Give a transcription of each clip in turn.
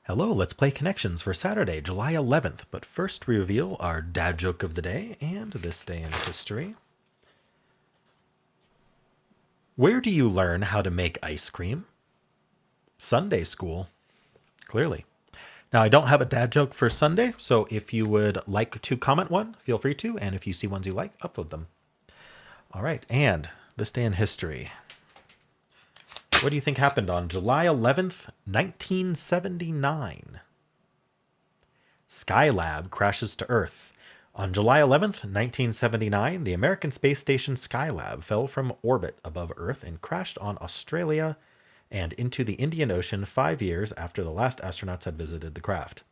Hello, let's play Connections for Saturday, July 11th. But first, we reveal our dad joke of the day and this day in history. Where do you learn how to make ice cream? Sunday school, clearly. Now, I don't have a dad joke for Sunday, so if you would like to comment one, feel free to. And if you see ones you like, upload them. All right, and this day in history. What do you think happened on July 11th, 1979? Skylab crashes to Earth. On July 11th, 1979, the American space station Skylab fell from orbit above Earth and crashed on Australia and into the Indian Ocean 5 years after the last astronauts had visited the craft.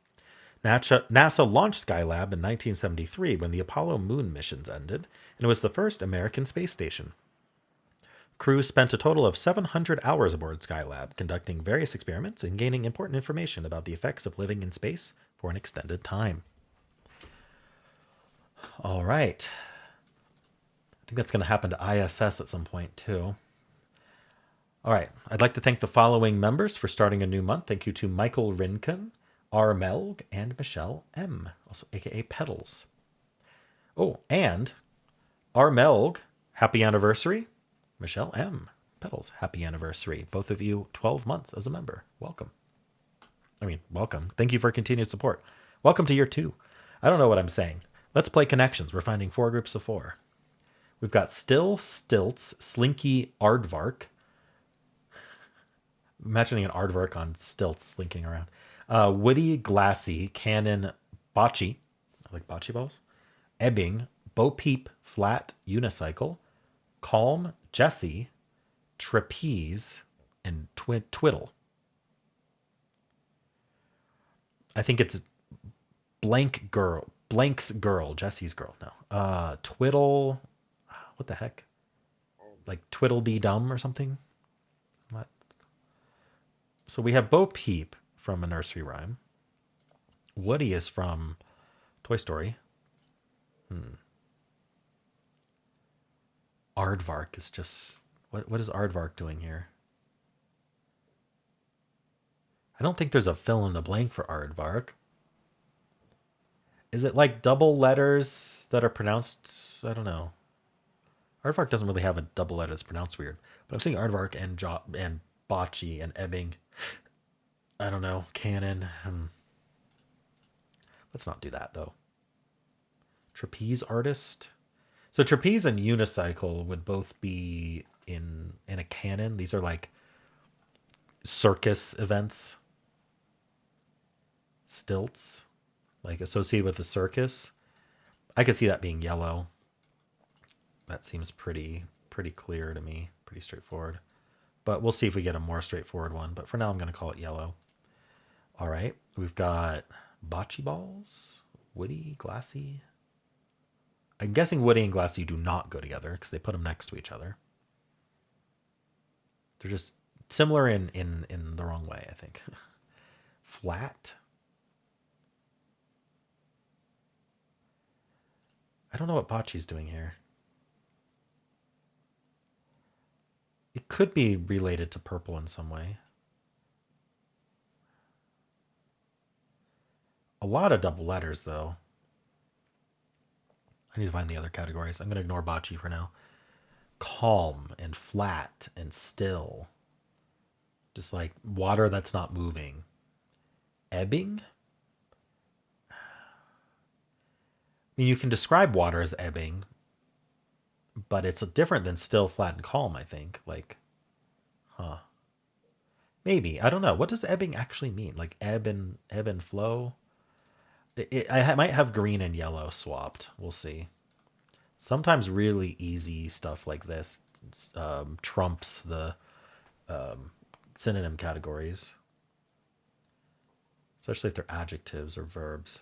NASA launched Skylab in 1973 when the Apollo moon missions ended, and it was the first American space station. Crews spent a total of 700 hours aboard Skylab, conducting various experiments and gaining important information about the effects of living in space for an extended time. All right. I think that's going to happen to ISS at some point, too. All right. I'd like to thank the following members for starting a new month. Thank you to Michael Rinken, R. Melg, and Michelle M., also aka Pedals. Oh, and R. Melg, happy anniversary. Michelle M. Pedals, happy anniversary. Both of you, 12 months as a member. Welcome. Welcome. Thank you for continued support. Welcome to year 2. I don't know what I'm saying. Let's play Connections. We're finding 4 groups of 4. We've got Still, Stilts, Slinky, Aardvark. Imagining an aardvark on stilts slinking around. Woody, Glassy, Cannon, Bocce. I like bocce balls. Ebbing, Bo Peep, Flat, Unicycle, Calm, Jesse, Trapeze, and Twiddle. I think it's Blank's girl, Jesse's girl. No. Twiddle. What the heck? Like Twiddle-dee-dum or something? What? So we have Bo Peep from a nursery rhyme. Woody is from Toy Story. Aardvark is just... What is Aardvark doing here? I don't think there's a fill in the blank for Aardvark. Is it like double letters that are pronounced? I don't know. Aardvark doesn't really have a double letter that's pronounced weird. But I'm seeing Aardvark and Bocce and Ebbing. I don't know. Cannon. Let's not do that, though. Trapeze artist. So trapeze and unicycle would both be in a canon. These are like circus events. Stilts, like associated with the circus. I could see that being yellow. That seems pretty clear to me, pretty straightforward. But we'll see if we get a more straightforward one. But for now, I'm going to call it yellow. All right, we've got bocce balls, Woody, Glassy. I'm guessing Woody and Glassy do not go together because they put them next to each other. They're just similar in the wrong way, I think. Flat. I don't know what Bocce's doing here. It could be related to purple in some way. A lot of double letters, though. I need to find the other categories. I'm going to ignore Bocce for now. Calm and flat and still. Just like water that's not moving. Ebbing? I mean, you can describe water as ebbing, but it's different than still, flat, and calm, I think. Like, maybe. I don't know. What does ebbing actually mean? Like ebb and flow? I might have green and yellow swapped. We'll see. Sometimes really easy stuff like this trumps the synonym categories, especially if they're adjectives or verbs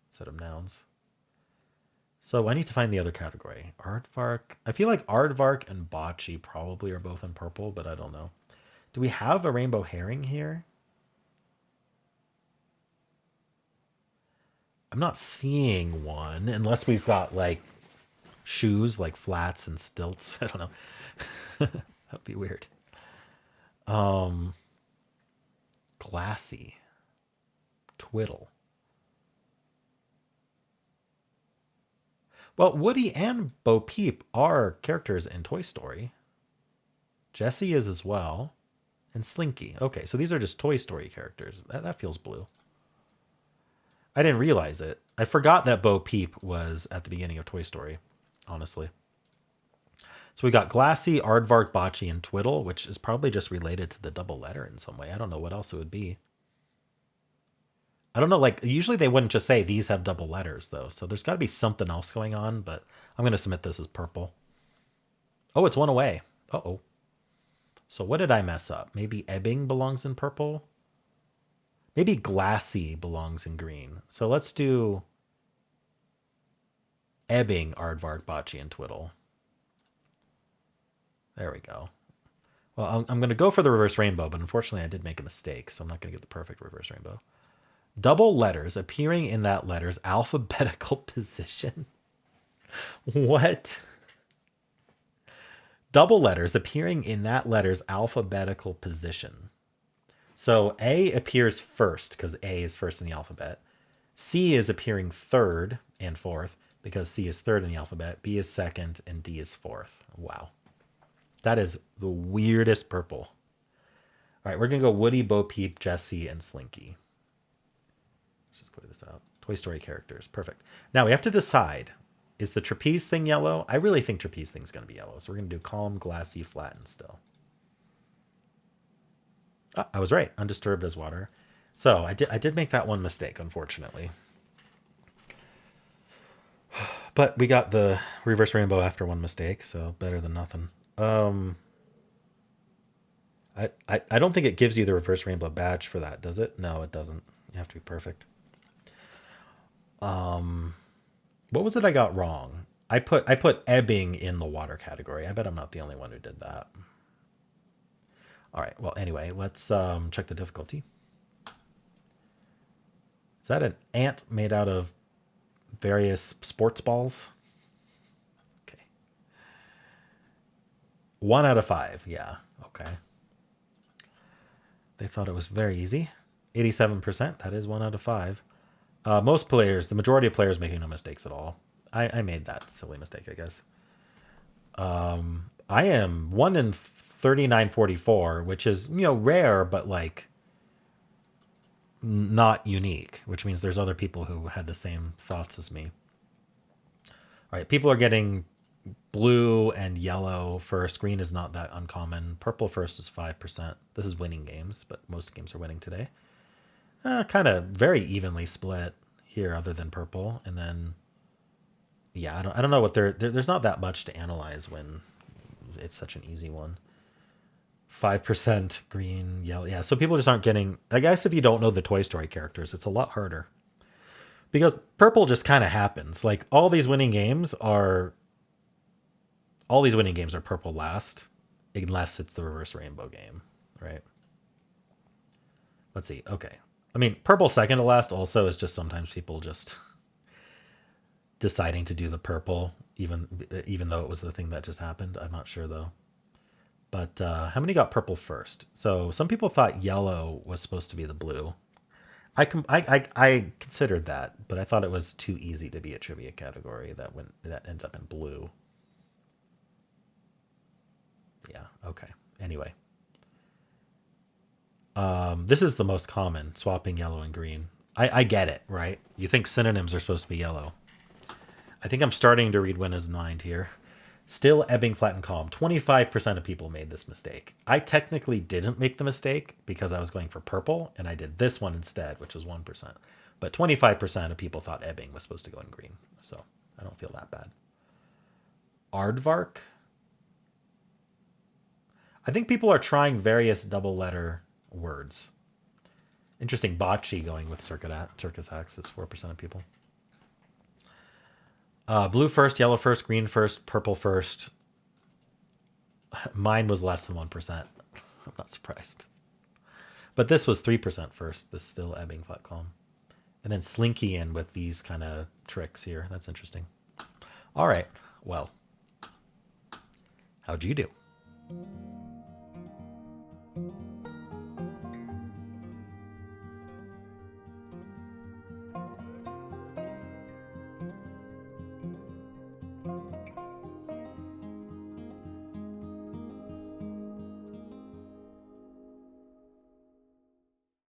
instead of nouns. So I need to find the other category. Aardvark. I feel like Aardvark and Bocce probably are both in purple, but I don't know. Do we have a rainbow herring here? I'm not seeing one unless we've got like shoes, like flats and stilts. I don't know. That'd be weird. Glassy. Twiddle. Well, Woody and Bo Peep are characters in Toy Story. Jessie is as well. And Slinky. Okay, so these are just Toy Story characters. That feels blue. I didn't realize it. I forgot that Bo Peep was at the beginning of Toy Story, honestly. So we got Glassy, Aardvark, Bocce, and Twiddle, which is probably just related to the double letter in some way. I don't know what else it would be. I don't know, like, usually they wouldn't just say these have double letters, though. So there's got to be something else going on, but I'm going to submit this as purple. Oh, it's one away. Uh-oh. So what did I mess up? Maybe Ebbing belongs in purple? Maybe Glassy belongs in green. So let's do Ebbing, Aardvark, Bocce, and Twiddle. There we go. Well, I'm going to go for the reverse rainbow, but unfortunately I did make a mistake, so I'm not going to get the perfect reverse rainbow. Double letters appearing in that letter's alphabetical position. What? Double letters appearing in that letter's alphabetical position. So A appears first because A is first in the alphabet. C is appearing third and fourth because C is third in the alphabet. B is second and D is fourth. Wow. That is the weirdest purple. All right, we're going to go Woody, Bo Peep, Jessie, and Slinky. Let's just clear this out. Toy Story characters. Perfect. Now we have to decide, is the trapeze thing yellow? I really think trapeze thing's going to be yellow. So we're going to do calm, glassy, flat, and still. Oh, I was right. Undisturbed as water. So I did make that one mistake, unfortunately. But we got the reverse rainbow after one mistake, so better than nothing. I don't think it gives you the reverse rainbow badge for that, does it? No, it doesn't. You have to be perfect. What was it I got wrong? I put Ebbing in the water category. I bet I'm not the only one who did that. All right. Well, anyway, let's check the difficulty. Is that an ant made out of various sports balls? Okay. 1 out of 5. Yeah. Okay. They thought it was very easy. 87%. That is 1 out of 5. Most players, the majority of players, making no mistakes at all. I made that silly mistake, I guess. I am 1 in 3944, which is, rare, but like not unique, which means there's other people who had the same thoughts as me. All right, people are getting blue and yellow first. Green is not that uncommon. Purple first is 5%. This is winning games, but most games are winning today. Kind of very evenly split here, other than purple. And then, yeah, I don't know what there's not that much to analyze when it's such an easy one. 5% green, yellow. Yeah, so people just aren't getting. I guess if you don't know the Toy Story characters, it's a lot harder because purple just kind of happens. Like all these winning games are purple last, unless it's the reverse rainbow game, right? Let's see. Okay. I mean, purple second to last also is just sometimes people just deciding to do the purple, even though it was the thing that just happened. I'm not sure though. But how many got purple first? So some people thought yellow was supposed to be the blue. I considered that, but I thought it was too easy to be a trivia category that ended up in blue. Yeah. Okay. Anyway. This is the most common, swapping yellow and green. I get it, right? You think synonyms are supposed to be yellow. I think I'm starting to read Winna's mind here. Still ebbing, flat, and calm. 25% of people made this mistake. I technically didn't make the mistake because I was going for purple, and I did this one instead, which was 1%. But 25% of people thought ebbing was supposed to go in green, so I don't feel that bad. Aardvark? I think people are trying various double-letter words. Interesting. Bocce going with circus acts is 4% of people. Blue first, yellow first, green first, purple first. Mine was less than 1%. I'm not surprised. But this was 3% first. This still ebbing, flat, calm. And then Slinky in with these kind of tricks here. That's interesting. All right. Well, how'd you do?